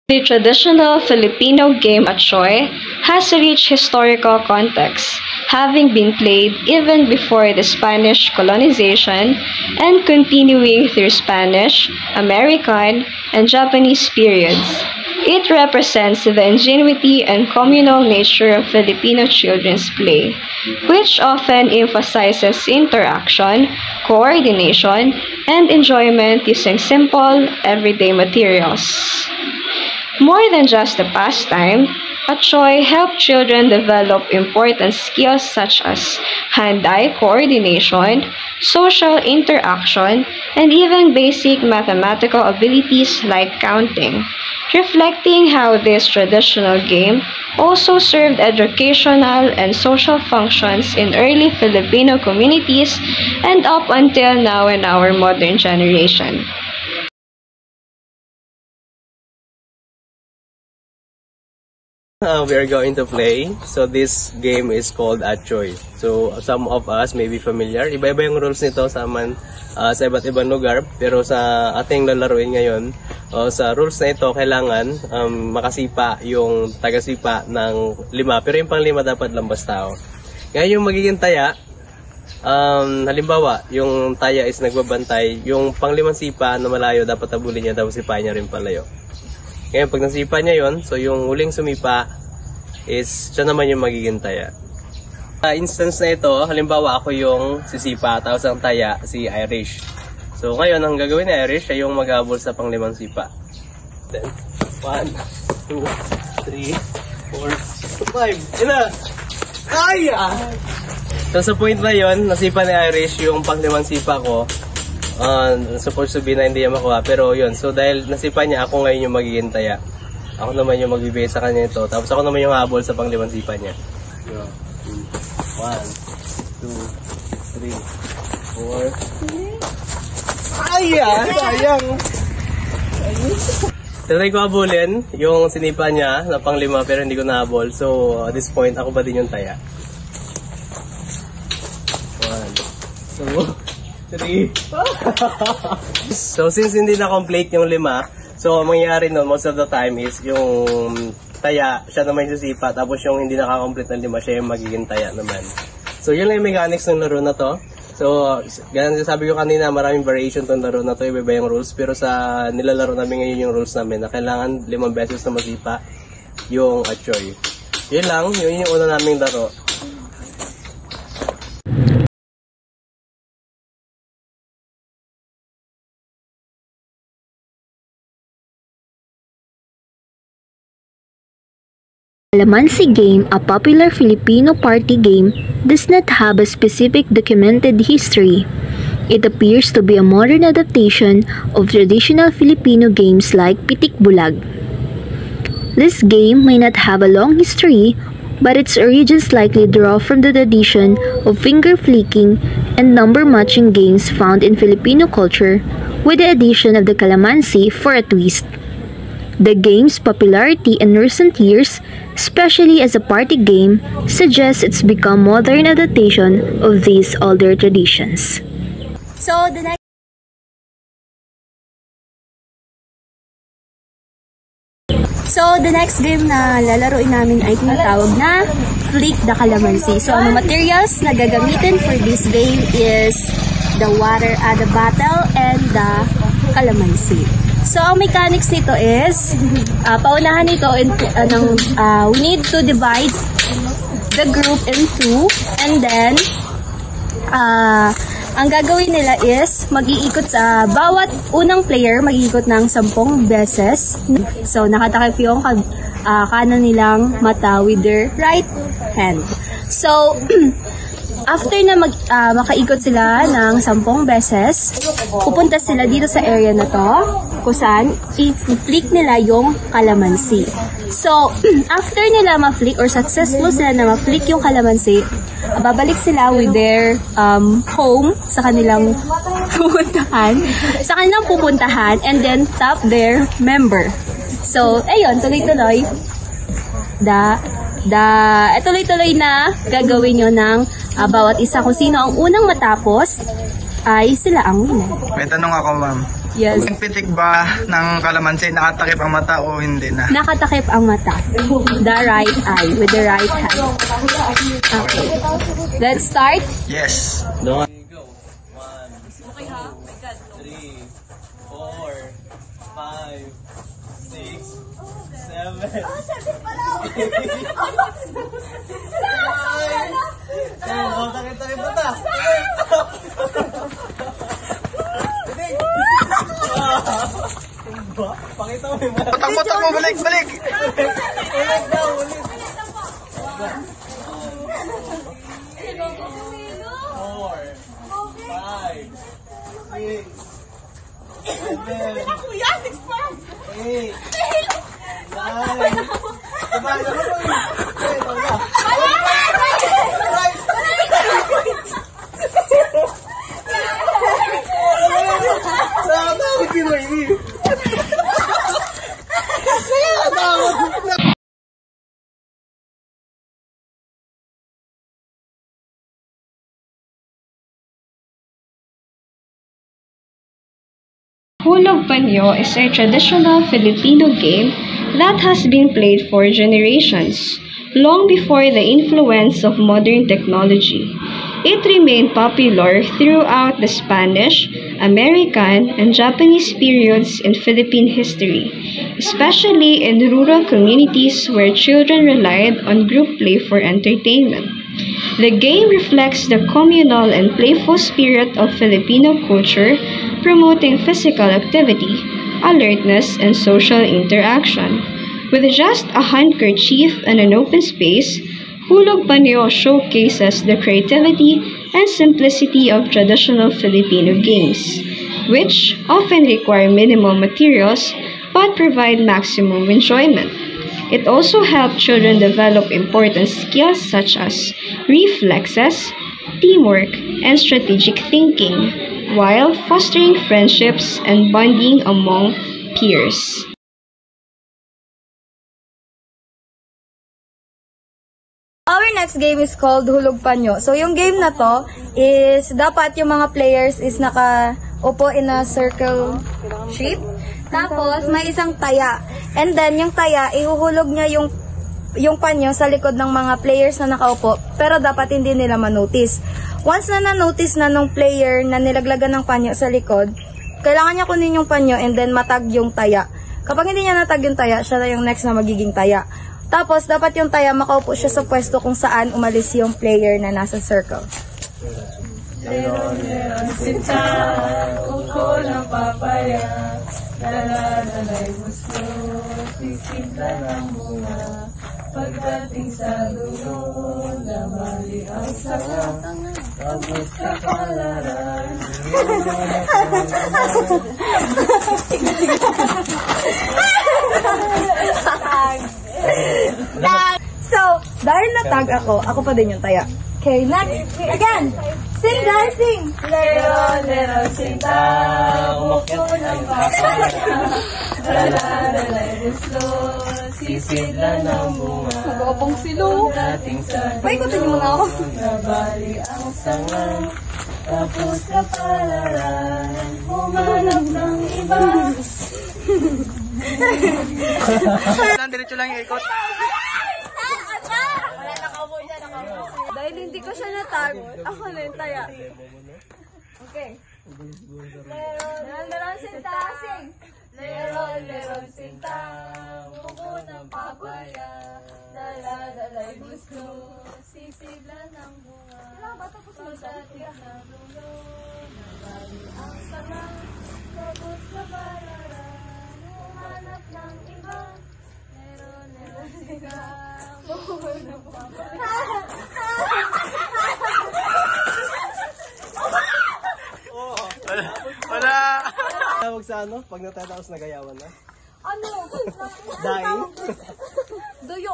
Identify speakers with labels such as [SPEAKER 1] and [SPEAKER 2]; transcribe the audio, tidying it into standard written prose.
[SPEAKER 1] The traditional Filipino game Atchoy has a rich historical context, having been played even before the Spanish colonization and continuing through Spanish, American, and Japanese periods. It represents the ingenuity and communal nature of Filipino children's play, which often emphasizes interaction, coordination, and enjoyment using simple, everyday materials. More than just a pastime, Atchoy helped children develop important skills such as hand-eye coordination, social interaction, and even basic mathematical abilities like counting, reflecting how this traditional game also served educational and social functions in early Filipino communities and up until now in our modern generation.
[SPEAKER 2] We are going to play. So this game is called Atchoy. So some of us may be familiar. Iba-iba yung rules nito sa iba't ibang lugar. Pero sa ating lalaruin ngayon, sa rules na ito, kailangan makasipa yung tagasipa ng 5. Pero yung pang-5 dapat lambas tao. Ngayon yung magiging taya, halimbawa, yung taya is nagbabantay. Yung pang-5 sipa na malayo, dapat habulin niya, dapat sipahin niya rin palayo. Ngayon, pag nasipa niya yon, so yung huling sumipa is siya naman yung magiging taya. Instance na ito, halimbawa ako yung sisipa, tapos ang taya si Irish. So ngayon, ang gagawin ni Irish ay yung maghabol sa pang-5 sipa. Then, 1, 2, 3, 4, 5. Yun na! Ay! So sa point na yon, nasipa ni Irish yung pang-5 sipa ko. Supposed to be na hindi niya makuha, pero yun, so dahil nasipa niya, ako ngayon yung magiging taya. Ako naman yung magbibigay sa kanya ito, tapos ako naman yung habol sa pang-5 sipa niya. 1, 2, 3, 4. Ay! Sayang! Try ko habulin yung sinipa niya na pang-5 pero hindi ko nahabol, so at this point ako ba din yung taya. 1, 2, 3. So since hindi na complete yung 5, so ang mangyayari nun most of the time is yung taya, siya naman yung sisipa, tapos yung hindi nakakomplete ng 5, siya yung magiging taya naman. So yun lang yung mechanics ng laro na to. So ganun sabi ko kanina, maraming variation tong laro na to, iba-iba yung rules, pero sa nilalaro namin ngayon yung rules namin na kailangan 5 beses na masipa yung Atchoy. Yun lang, yun yung una naming laro.
[SPEAKER 3] Calamansi game, a popular Filipino party game, does not have a specific documented history. It appears to be a modern adaptation of traditional Filipino games like Pitik Bulag. This game may not have a long history, but its origins likely draw from the tradition of finger flicking and number matching games found in Filipino culture, with the addition of the calamansi for a twist. The game's popularity in recent years, especially as a party game, suggests it's become modern adaptation of these older traditions.
[SPEAKER 4] So the next game na lalaroin namin ay tinatawag na Flick the Calamansi. So ang materials na gagamitin for this game is the bottle and the calamansi. So, ang mechanics nito is, paunahan nito, we need to divide the group in 2, and then, ang gagawin nila is, mag-iikot sa bawat unang player, mag-iikot ng 10 beses. So, nakatakip yung kanan nilang mata with their right hand. So, after na makaikot sila ng 10 beses, pupunta sila dito sa area na to, kung saan i-flick nila yung calamansi. So, after nila ma-flick or successful sila na ma-flick yung calamansi, babalik sila with their home sa kanilang pupuntahan, and then tap their member. So, ayun, tuloy-tuloy. Tuloy-tuloy na gagawin nyo ng bawat isa, kung sino ang unang matapos ay sila ang winner.
[SPEAKER 5] May tanong ako, ma'am.
[SPEAKER 4] Yes.
[SPEAKER 5] Ang pitik ba ng kalamansi, nakatakip ang mata o hindi na?
[SPEAKER 4] Nakatakip ang mata. The right eye with the right hand. Okay. Let's start.
[SPEAKER 5] Yes.
[SPEAKER 2] Go. 1, 2, 3, 4, 5, 6, 7. Oh, takip-takip mata. Pakita mo yung mata.
[SPEAKER 5] Putak mo, balik.
[SPEAKER 2] Ulit daw, ulit. 4, 5, 6, 7, 8, 9.
[SPEAKER 1] Hulog Panyo is a traditional Filipino game that has been played for generations, long before the influence of modern technology. It remained popular throughout the Spanish, American, and Japanese periods in Philippine history, especially in rural communities where children relied on group play for entertainment. The game reflects the communal and playful spirit of Filipino culture, promoting physical activity, alertness, and social interaction. With just a handkerchief and an open space, Hulog Panyo showcases the creativity and simplicity of traditional Filipino games, which often require minimal materials but provide maximum enjoyment. It also helped children develop important skills such as reflexes, teamwork, and strategic thinking, while fostering friendships and bonding among peers.
[SPEAKER 4] Our next game is called Hulog Panyo. So, yung game na to is dapat yung mga players is nakaupo in a circle shape. Tapos, may isang taya. And then, yung taya, ihuhulog niya yung panyo sa likod ng mga players na nakaupo. Pero dapat hindi nila manotice. Once na na-notice na nung player na nilaglagan ng panyo sa likod, kailangan niya kunin yung panyo and then matag yung taya. Kapag hindi niya natag yung taya, siya na yung next na magiging taya. Tapos, dapat yung taya makaupo siya sa pwesto kung saan umalis yung player na nasa circle.
[SPEAKER 6] Meron sinta, uko ng papaya, dala-dala'y gusto, sisinta ng bunga, pagdating sa dulo, nabali ang sanga, tapos kapalaran.
[SPEAKER 4] So, dahil natag ako pa din yung taya. Okay, next. Again. Sing, guys, sing.
[SPEAKER 6] Meron sinta, uko ng papaya, dala-dala'y gusto, sisidla ng bunga,
[SPEAKER 4] Mag-oopong silo.
[SPEAKER 6] pagdating sa
[SPEAKER 4] May ikutin mo na ako.
[SPEAKER 6] nabali ang sanga, tapos kapalaran, humanap ng iba.
[SPEAKER 5] Diretso lang yung ikot.
[SPEAKER 4] Dahil hindi ko siya natag, ako na yung taya. Okay. Meron sinta, sing.
[SPEAKER 6] Meron sinta, buko ng papaya, dala-dala'y gusto, sisigla ng bunga, pagdating sa dulo, nabali ang sanga, tapos kapalaran, humanap ng iba. Meron sinta, buko ng papaya.
[SPEAKER 5] Wala.
[SPEAKER 2] Tawag sa ano? Pag natatapos nagayawan na?
[SPEAKER 4] Ano?
[SPEAKER 2] Dahil?
[SPEAKER 4] Do you